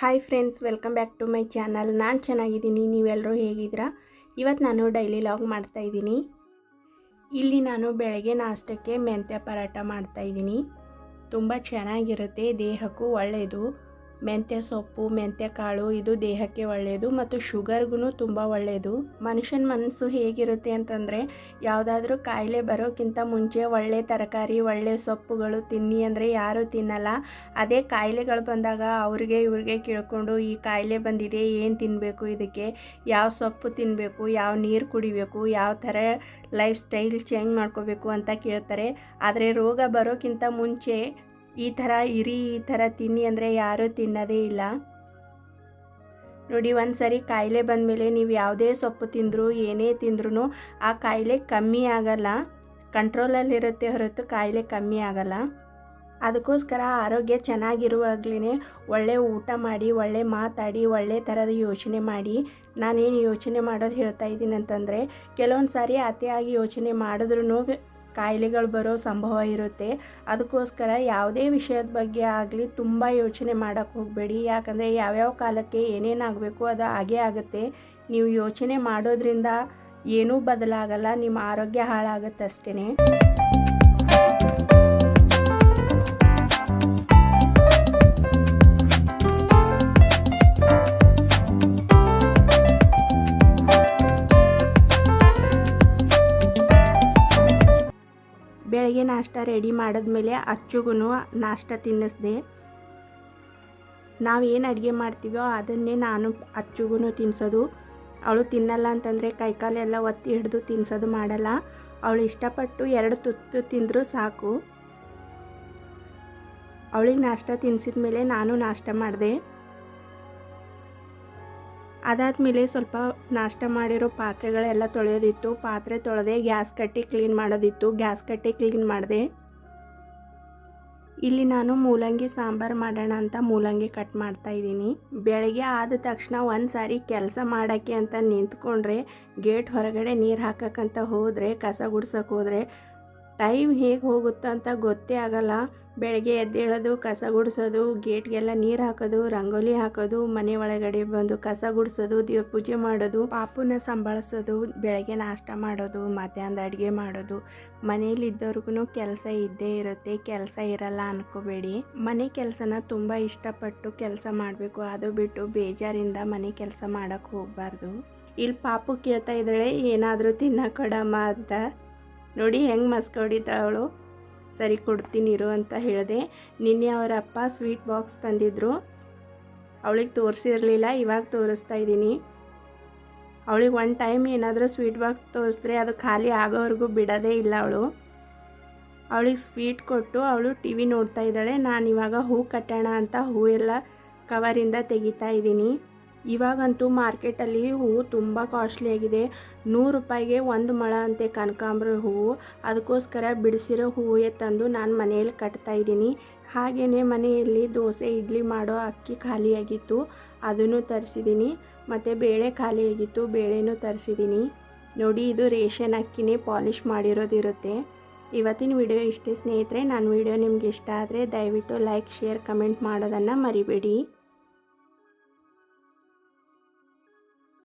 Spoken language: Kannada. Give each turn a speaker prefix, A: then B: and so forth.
A: Hi friends, welcome back to my channel. ನಾನು ಚೆನ್ನಾಗಿದ್ದೀನಿ, ನೀವೆಲ್ಲರೂ ಹೇಗಿದ್ದೀರಾ? ಇವತ್ತು ನಾನು ಡೈಲಿ ಲಾಗ್ ಮಾಡ್ತಾಯಿದ್ದೀನಿ. ಇಲ್ಲಿ ನಾನು ಬೆಳಗ್ಗೆ ನಾಷ್ಟಕ್ಕೆ ಮೆಂತ್ಯ ಪರಾಟ ಮಾಡ್ತಾಯಿದ್ದೀನಿ. ತುಂಬ ಚೆನ್ನಾಗಿರುತ್ತೆ, ದೇಹಕ್ಕೂ ಒಳ್ಳೆಯದು. ಮೆಂತ್ಯ ಸೊಪ್ಪು, ಮೆಂತ್ಯ ಕಾಳು ಇದು ದೇಹಕ್ಕೆ ಒಳ್ಳೆಯದು ಮತ್ತು ಶುಗರ್ಗೂ ತುಂಬ ಒಳ್ಳೆಯದು. ಮನುಷ್ಯನ ಮನಸ್ಸು ಹೇಗಿರುತ್ತೆ ಅಂತಂದರೆ, ಯಾವುದಾದ್ರೂ ಕಾಯಿಲೆ ಬರೋಕ್ಕಿಂತ ಮುಂಚೆ ಒಳ್ಳೆ ತರಕಾರಿ, ಒಳ್ಳೆ ಸೊಪ್ಪುಗಳು ತಿನ್ನಿ ಅಂದರೆ ಯಾರೂ ತಿನ್ನಲ್ಲ. ಅದೇ ಕಾಯಿಲೆಗಳು ಬಂದಾಗ ಇವ್ರಿಗೆ ಕೇಳಿಕೊಂಡು ಈ ಕಾಯಿಲೆ ಬಂದಿದೆ, ಏನು ತಿನ್ನಬೇಕು, ಇದಕ್ಕೆ ಯಾವ ಸೊಪ್ಪು ತಿನ್ನಬೇಕು, ಯಾವ ನೀರು ಕುಡಿಬೇಕು, ಯಾವ ಥರ ಲೈಫ್ ಸ್ಟೈಲ್ ಚೇಂಜ್ ಮಾಡ್ಕೋಬೇಕು ಅಂತ ಕೇಳ್ತಾರೆ. ಆದರೆ ರೋಗ ಬರೋಕ್ಕಿಂತ ಮುಂಚೆ ಈ ಥರ ತಿನ್ನಿ ಅಂದರೆ ಯಾರೂ ತಿನ್ನೋದೇ ಇಲ್ಲ. ನೋಡಿ, ಒಂದು ಸರಿ ಕಾಯಿಲೆ ಬಂದಮೇಲೆ ನೀವು ಯಾವುದೇ ಸೊಪ್ಪು ತಿಂದರೂ ಏನೇ ತಿಂದ್ರೂ ಆ ಕಾಯಿಲೆ ಕಮ್ಮಿ ಆಗಲ್ಲ, ಕಂಟ್ರೋಲಲ್ಲಿರುತ್ತೆ ಹೊರತು ಕಾಯಿಲೆ ಕಮ್ಮಿ ಆಗಲ್ಲ. ಅದಕ್ಕೋಸ್ಕರ ಆರೋಗ್ಯ ಚೆನ್ನಾಗಿರುವಾಗಲೇ ಒಳ್ಳೆ ಊಟ ಮಾಡಿ, ಒಳ್ಳೆ ಮಾತಾಡಿ, ಒಳ್ಳೆ ಥರದ ಯೋಚನೆ ಮಾಡಿ. ನಾನೇನು ಯೋಚನೆ ಮಾಡೋದು ಹೇಳ್ತಾ ಇದ್ದೀನಿ ಅಂತಂದರೆ, ಕೆಲವೊಂದು ಸಾರಿ ಅತಿಯಾಗಿ ಯೋಚನೆ ಮಾಡಿದ್ರೂ ಕಾಯಿಲೆಗಳು ಬರೋ ಸಂಭವ ಇರುತ್ತೆ. ಅದಕ್ಕೋಸ್ಕರ ಯಾವುದೇ ವಿಷಯದ ಬಗ್ಗೆ ಆಗಲಿ ತುಂಬ ಯೋಚನೆ ಮಾಡೋಕ್ಕೆ ಹೋಗಬೇಡಿ. ಯಾಕಂದರೆ ಯಾವ್ಯಾವ ಕಾಲಕ್ಕೆ ಏನೇನಾಗಬೇಕು ಅದು ಹಾಗೇ ಆಗುತ್ತೆ. ನೀವು ಯೋಚನೆ ಮಾಡೋದ್ರಿಂದ ಏನೂ ಬದಲಾಗಲ್ಲ, ನಿಮ್ಮ ಆರೋಗ್ಯ ಹಾಳಾಗುತ್ತಷ್ಟೇ. ಬೆಳಗ್ಗೆ ನಾಷ್ಟ ರೆಡಿ ಮಾಡಿದ್ಮೇಲೆ ಅಚ್ಚುಗೂ ನಾಷ್ಟ ತಿನ್ನಿಸ್ದೆ. ನಾವು ಏನು ಅಡುಗೆ ಮಾಡ್ತೀವೋ ಅದನ್ನೇ ನಾನು ಅಚ್ಚುಗೂ ತಿನ್ನಿಸೋದು. ಅವಳು ತಿನ್ನಲ್ಲ ಅಂತಂದರೆ ಕೈಕಾಲೆಲ್ಲ ಒತ್ತಿ ಹಿಡಿದು ತಿನ್ನಿಸೋದು ಮಾಡಲ್ಲ. ಅವಳು ಇಷ್ಟಪಟ್ಟು 2 ತುತ್ತು ತಿಂದರೂ ಸಾಕು. ಅವಳಿಗೆ ನಾಷ್ಟ ತಿನ್ನಿಸಿದ ಮೇಲೆ ನಾನು ನಾಷ್ಟ ಮಾಡಿದೆ. ಅದಾದಮೇಲೆ ಸ್ವಲ್ಪ ನಾಷ್ಟ ಮಾಡಿರೋ ಪಾತ್ರೆಗಳೆಲ್ಲ ತೊಳೆಯೋದಿತ್ತು. ಪಾತ್ರೆ ತೊಳೆದೆ, ಗ್ಯಾಸ್ ಕಟ್ಟಿ ಕ್ಲೀನ್ ಮಾಡೋದಿತ್ತು. ಗ್ಯಾಸ್ ಕಟ್ಟಿ ಕ್ಲೀನ್ ಮಾಡಿದೆ. ಇಲ್ಲಿ ನಾನು ಮೂಲಂಗಿ ಸಾಂಬಾರು ಮಾಡೋಣ ಅಂತ ಮೂಲಂಗಿ ಕಟ್ ಮಾಡ್ತಾಯಿದ್ದೀನಿ. ಬೆಳಗ್ಗೆ ಆದ ತಕ್ಷಣ ಒಂದು ಸಾರಿ ಕೆಲಸ ಮಾಡೋಕ್ಕೆ ಅಂತ ನಿಂತ್ಕೊಂಡ್ರೆ, ಗೇಟ್ ಹೊರಗಡೆ ನೀರು ಹಾಕೋಕ್ಕಂತ ಹೋದರೆ, ಕಸ ಗುಡ್ಸೋಕೆ ಹೋದರೆ ಟೈಮ್ ಹೇಗೆ ಹೋಗುತ್ತೋ ಅಂತ ಗೊತ್ತೇ ಆಗಲ್ಲ. ಬೆಳಗ್ಗೆ ಎದ್ದೇಳೋದು, ಕಸ ಗುಡಿಸೋದು, ಗೇಟ್ಗೆಲ್ಲ ನೀರು ಹಾಕೋದು, ರಂಗೋಲಿ ಹಾಕೋದು, ಮನೆ ಒಳಗಡೆ ಬಂದು ಕಸ ಗುಡಿಸೋದು, ದೇವ್ರ ಪೂಜೆ ಮಾಡೋದು, ಪಾಪುನ ಸಂಭಾಳಿಸೋದು, ಬೆಳಗ್ಗೆ ನಾಷ್ಟ ಮಾಡೋದು, ಮಧ್ಯಾಹ್ನದ ಅಡುಗೆ ಮಾಡೋದು. ಮನೇಲಿದ್ದವ್ರಿಗೂ ಕೆಲಸ ಇದ್ದೇ ಇರುತ್ತೆ, ಕೆಲಸ ಇರಲ್ಲ ಅನ್ಕೋಬೇಡಿ. ಮನೆ ಕೆಲಸನ ತುಂಬ ಇಷ್ಟಪಟ್ಟು ಕೆಲಸ ಮಾಡಬೇಕು. ಅದು ಬಿಟ್ಟು ಬೇಜಾರಿಂದ ಮನೆ ಕೆಲಸ ಮಾಡೋಕ್ಕೆ ಹೋಗಬಾರ್ದು. ಇಲ್ಲಿ ಪಾಪು ಕೇಳ್ತಾ ಇದ್ದಾಳೆ, ಏನಾದರೂ ತಿನ್ನಕೊಡಮ್ಮ ಅಂತ. ನೋಡಿ ಹೆಂಗೆ ಮಸ್ಕ ಹೊಡಿತಾಳು. ಸರಿ ಕೊಡ್ತೀನಿ ಇರು ಅಂತ ಹೇಳಿದೆ. ನಿನ್ನೆ ಅವರ ಅಪ್ಪ ಸ್ವೀಟ್ ಬಾಕ್ಸ್ ತಂದಿದ್ರು. ಅವಳಿಗೆ ತೋರಿಸಿರಲಿಲ್ಲ, ಇವಾಗ ತೋರಿಸ್ತಾ ಇದ್ದೀನಿ. ಅವಳಿಗೆ ಒನ್ ಟೈಮ್ ಏನಾದರೂ ಸ್ವೀಟ್ ಬಾಕ್ಸ್ ತೋರಿಸಿದ್ರೆ ಅದು ಖಾಲಿ ಆಗೋವರೆಗೂ ಬಿಡೋದೇ ಇಲ್ಲ ಅವಳು. ಅವಳಿಗೆ ಸ್ವೀಟ್ ಕೊಟ್ಟು ಅವಳು ಟಿ ವಿ ನೋಡ್ತಾ ಇದ್ದಾಳೆ. ನಾನು ಇವಾಗ ಹೂ ಕಟ್ಟೋಣ ಅಂತ ಹೂ ಎಲ್ಲ ಕವರಿಂದ ತೆಗಿತಾ ಇದ್ದೀನಿ. ಇವಾಗಂತೂ ಮಾರ್ಕೆಟಲ್ಲಿ ಹೂವು ತುಂಬ ಕಾಸ್ಟ್ಲಿ ಆಗಿದೆ. 100 ರೂಪಾಯಿಗೆ 1 ಮೊಳ ಅಂತೆ ಕನಕಾಂಬರ ಹೂವು. ಅದಕ್ಕೋಸ್ಕರ ಬಿಡಿಸಿರೋ ಹೂವೇ ತಂದು ನಾನು ಮನೆಯಲ್ಲಿ ಕಟ್ತಾಯಿದ್ದೀನಿ. ಹಾಗೆಯೇ ಮನೆಯಲ್ಲಿ ದೋಸೆ ಇಡ್ಲಿ ಮಾಡೋ ಅಕ್ಕಿ ಖಾಲಿಯಾಗಿತ್ತು, ಅದನ್ನು ತರಿಸಿದ್ದೀನಿ. ಮತ್ತು ಬೇಳೆ ಖಾಲಿಯಾಗಿತ್ತು, ಬೇಳೆನೂ ತರಿಸಿದ್ದೀನಿ. ನೋಡಿ, ಇದು ರೇಷನ್ ಅಕ್ಕಿನೇ ಪಾಲಿಷ್ ಮಾಡಿರೋದಿರುತ್ತೆ. ಇವತ್ತಿನ ವಿಡಿಯೋ ಇಷ್ಟೇ ಸ್ನೇಹಿತರೆ. ನನ್ನ ವಿಡಿಯೋ ನಿಮ್ಗೆ ಇಷ್ಟ ಆದರೆ ದಯವಿಟ್ಟು ಲೈಕ್, ಶೇರ್, ಕಮೆಂಟ್ ಮಾಡೋದನ್ನು ಮರಿಬೇಡಿ.